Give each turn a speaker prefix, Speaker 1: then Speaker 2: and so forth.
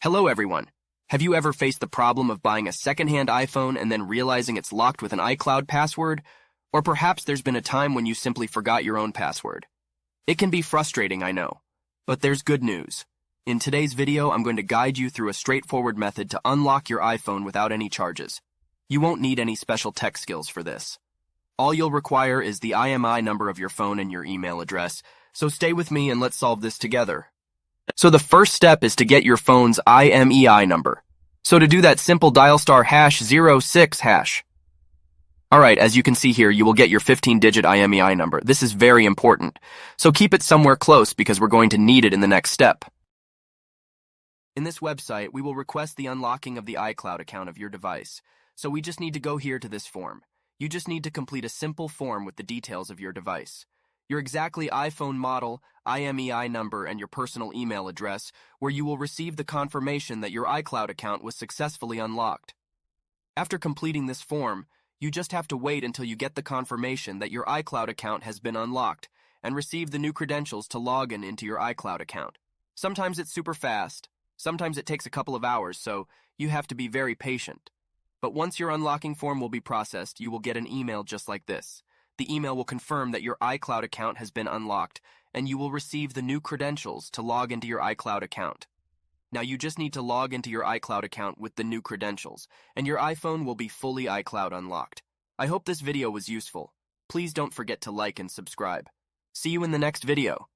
Speaker 1: Hello everyone. Have you ever faced the problem of buying a secondhand iPhone and then realizing it's locked with an iCloud password? Or perhaps there's been a time when you simply forgot your own password. It can be frustrating, I know. But there's good news. In today's video, I'm going to guide you through a straightforward method to unlock your iPhone without any charges. You won't need any special tech skills for this. All you'll require is the IMEI number of your phone and your email address, so stay with me and let's solve this together. So the first step is to get your phone's IMEI number. So to do that, simple dial *#06#. Alright, as you can see here, you will get your 15-digit IMEI number. This is very important, so keep it somewhere close because we're going to need it in the next step. In this website, we will request the unlocking of the iCloud account of your device, so we just need to go here to this form. You just need to complete a simple form with the details of your device. Your exactly iPhone model, IMEI number, and your personal email address, where you will receive the confirmation that your iCloud account was successfully unlocked. After completing this form, you just have to wait until you get the confirmation that your iCloud account has been unlocked and receive the new credentials to log into your iCloud account. Sometimes it's super fast, sometimes it takes a couple of hours, so you have to be very patient. But once your unlocking form will be processed, you will get an email just like this. The email will confirm that your iCloud account has been unlocked, and you will receive the new credentials to log into your iCloud account. Now you just need to log into your iCloud account with the new credentials, and your iPhone will be fully iCloud unlocked. I hope this video was useful. Please don't forget to like and subscribe. See you in the next video.